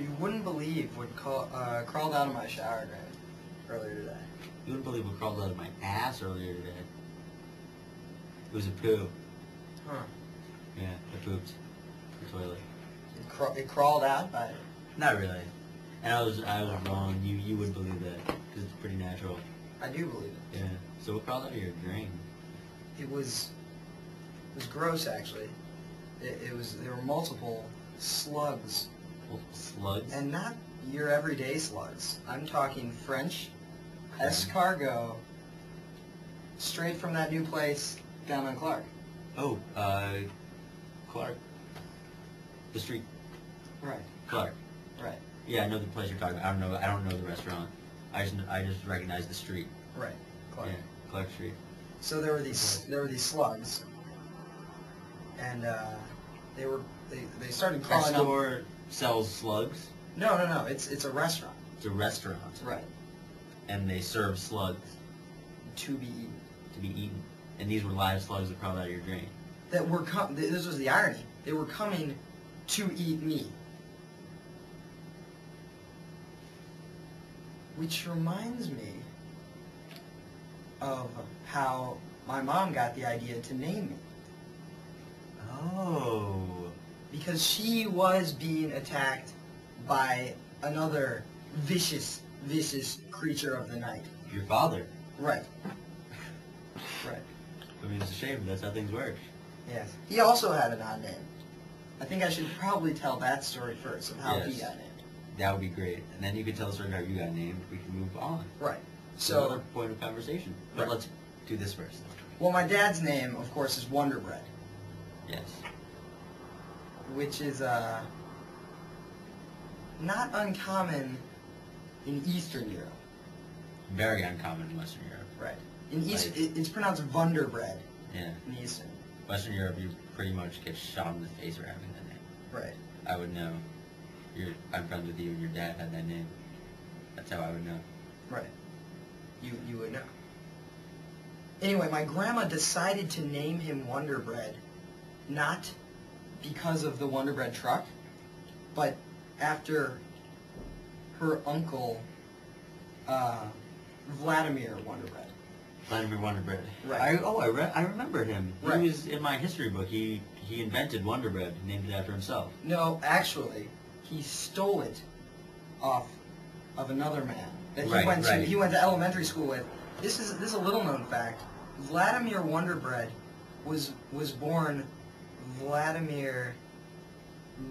So you wouldn't believe what crawled out of my shower drain earlier today. You wouldn't believe what crawled out of my ass earlier today. It was a poo. Huh. Yeah, I pooped in the toilet. It crawled out by... Not really. And I was wrong. You would believe that because it's pretty natural. I do believe it. Yeah. So what crawled out of your drain? It was gross, actually. There were multiple slugs. Slugs? And not your everyday slugs. I'm talking French escargot, straight from that new place down on Clark. Oh, Clark. The street. Right. Clark. Right. Yeah, I know the place you're talking about. I don't know the restaurant. I just recognize the street. Right. Clark. Yeah, Clark Street. So there were these slugs, and they started crawling Our store sells slugs. No. It's a restaurant. It's a restaurant. Right. And they serve slugs. To be eaten. To be eaten. And these were live slugs that crawled out of your drain. This was the irony. They were coming to eat me. Which reminds me of how my mom got the idea to name me. Oh. Because she was being attacked by another vicious creature of the night. Your father. Right. Right. I mean, it's a shame, but that's how things work. Yes. He also had an odd name. I think I should probably tell that story first of how he got named. That would be great. And then you can tell the story of how you got named. We can move on. Right. So another point of conversation. But let's do this first. Well, my dad's name, of course, is Wonder Bread. Yes. Which is not uncommon in Eastern Europe. Very uncommon in Western Europe. Right. In East, it's pronounced Wonder Bread. Yeah. In Eastern. Western Europe, you pretty much get shot in the face for having that name. Right. I would know. I'm friends with you, and your dad had that name. That's how I would know. Right. You would know. Anyway, my grandma decided to name him Wonder Bread, not because of the Wonder Bread truck, but after her uncle, Vladimir Wonder Bread. Vladimir Wonder Bread. Right. I remember him. Right. He was in my history book. He invented Wonder Bread, named it after himself. No, actually, he stole it off of another man that he went to elementary school with. This is a little known fact. Vladimir Wonder Bread was born Vladimir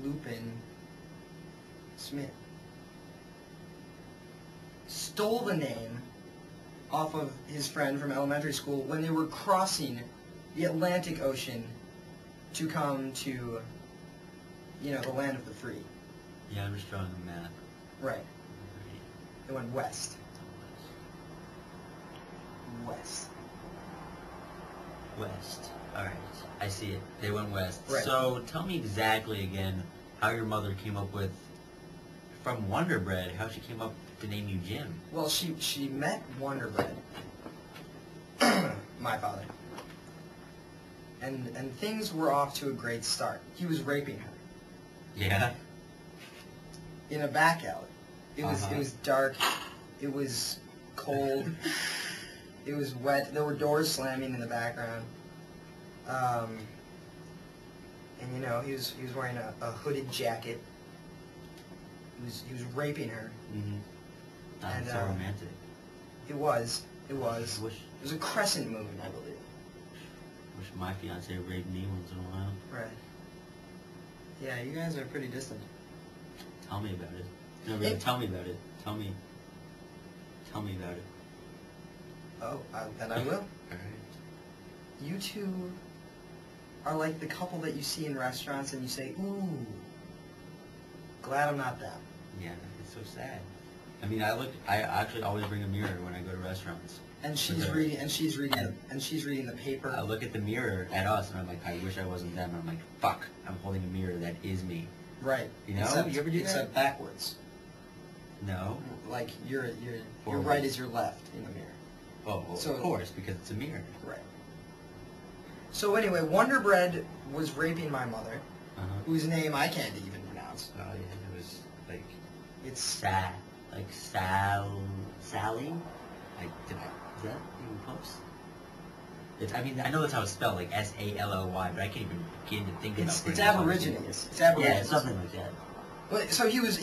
Lupin Smith. Stole the name off of his friend from elementary school when they were crossing the Atlantic Ocean to come to, the land of the free. Yeah, I'm just drawing a map. Right. They went west. West. West. Alright, I see it. They went west. Right. So, tell me exactly again how your mother came up with, from Wonder Bread, how she came up to name you Jim. Well, she met Wonder Bread, my father, and things were off to a great start. He was raping her. Yeah? In a back alley. It was dark. It was cold. It was wet. There were doors slamming in the background. And he was wearing a hooded jacket. He was raping her. Mm-hmm. That's so romantic. It was. It was a crescent moon, I believe. Wish my fiance raped me once in a while. Right. Yeah, you guys are pretty distant. Tell me about it. No, really, tell me about it. Tell me about it. Oh, then I will. Alright. You two are like the couple that you see in restaurants and you say, ooh, glad I'm not them. Yeah, it's so sad. I mean, I actually always bring a mirror when I go to restaurants. And she's reading the paper. I look at the mirror at us and I'm like, I wish I wasn't them. And I'm like, fuck, I'm holding a mirror that is me. Right. You know? Except, you ever do that? Except backwards. No. Like your right is your left in the mirror. Oh, well, so, of course, because it's a mirror. Right. So anyway, Wonder Bread was raping my mother, whose name I can't even pronounce. Oh yeah, it was Like, It's Sally? Like, is that even close? I mean, I know that's how it's spelled, like Sally, but I can't even begin to think about it. It's Aborigines. It's Aborigines. Yeah, something like that. Well, so he was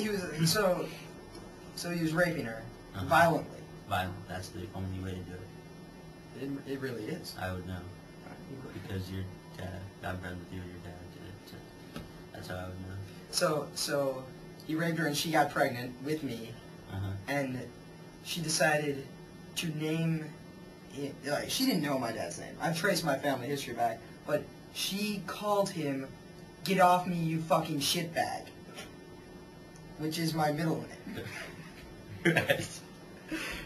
raping her violently. Violent. That's the only way to do it. It really is. I would know. Because your dad, I'm friends with you and your dad did it. So that's how I would know. So he raped her and she got pregnant with me, and she decided to name him, like, she didn't know my dad's name. I've traced my family history back, but she called him "Get off me, you fucking shitbag," which is my middle name. Right.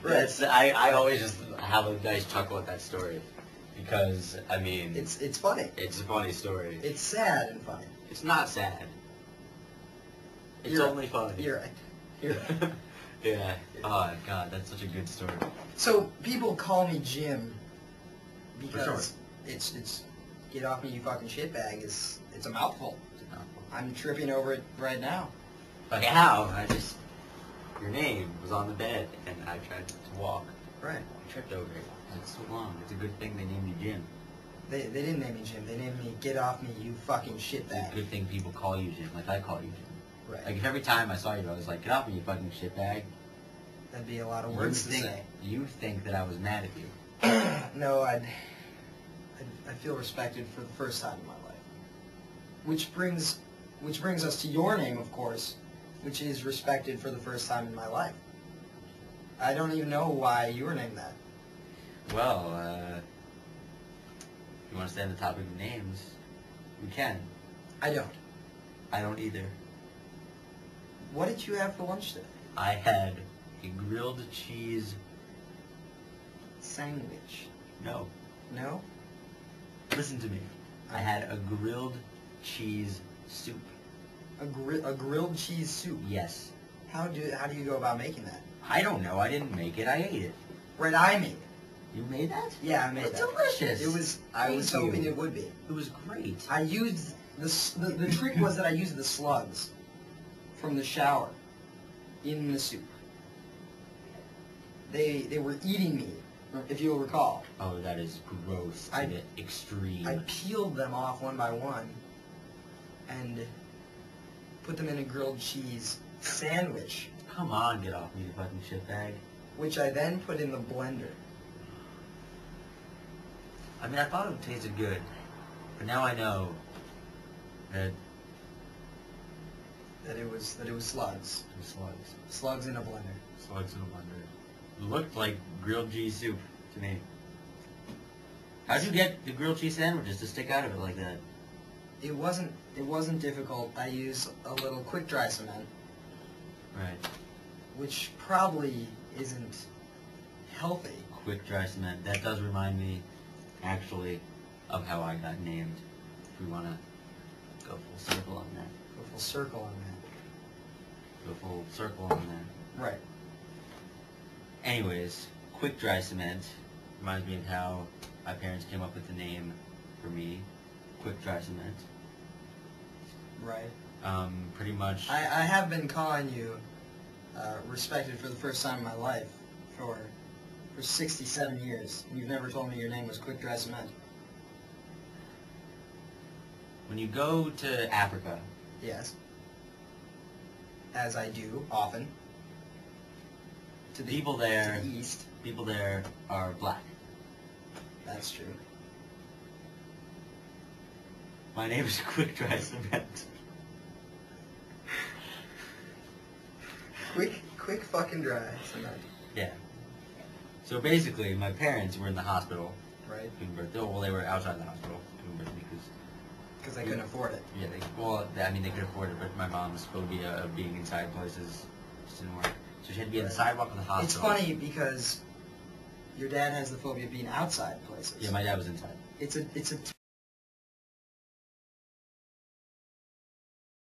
Right. I always just have a nice chuckle at that story. Because, I mean... It's funny. It's a funny story. It's sad and funny. It's not sad. It's only funny. You're right. You're right. Yeah. Oh, God, that's such a good story. So, people call me Jim because For sure. it's "Get off me, you fucking shitbag" it's a mouthful. I'm tripping over it right now. Like, how? Your name was on the bed, and I tried to walk. Right. I tripped over it. It's so long. It's a good thing they named you Jim. They didn't name me Jim. They named me "Get off me, you fucking shitbag." It's a good thing people call you Jim, like I call you Jim. Right. Like, if every time I saw you, I was like, "Get off me, you fucking shitbag." That'd be a lot of words to say. You think that I was mad at you. No, I'd feel respected for the first time in my life. Which brings us to your name, of course, which is respected for the first time in my life. I don't even know why you were named that. Well, you want to stay on the topic of names? We can. I don't. I don't either. What did you have for lunch today? I had a grilled cheese... Sandwich. No. No? Listen to me. I had a grilled cheese soup. A grilled cheese soup? Yes. How do you go about making that? I don't know. I didn't make it. I ate it. Right, I made it. You made that? Yeah, I made It's that. delicious. I was hoping it would be. It was great. I used the trick was that I used the slugs from the shower in the soup. They were eating me, if you'll recall. Oh, that is gross to the extreme. I peeled them off one by one and put them in a grilled cheese sandwich, Come on, get off me, you fucking shitbag. which I then put in the blender. I mean, I thought it tasted good, but now I know that That it was slugs. it was slugs. Slugs in a blender. Slugs in a blender. It looked like grilled cheese soup to me. How'd you get the grilled cheese sandwiches to stick out of it like that? It wasn't difficult. I used a little quick dry cement, Right. which probably isn't healthy. Quick dry cement. That does remind me, actually, of how I got named. If we want to go full circle on that. Go full circle on that. Go full circle on that. Right. Anyways, quick dry cement reminds me of how my parents came up with the name for me, quick dry cement. Right. Pretty much. I have been calling you respected for the first time in my life for 67 years. You've never told me your name was Quick Dry Cement. When you go to Africa, Yes. As I do often. To the people there, to the east. people there are black. That's true. My name is Quick Dry Cement. Quick fucking dry cement. Yeah. So basically, my parents were in the hospital Right. giving birth. Well, they were outside the hospital giving birth Because they couldn't afford it. yeah, I mean, they could afford it, but my mom's phobia of being inside places just didn't work. So she had to be on the sidewalk of the hospital. It's funny because your dad has the phobia of being outside places. Yeah, my dad was inside. It's a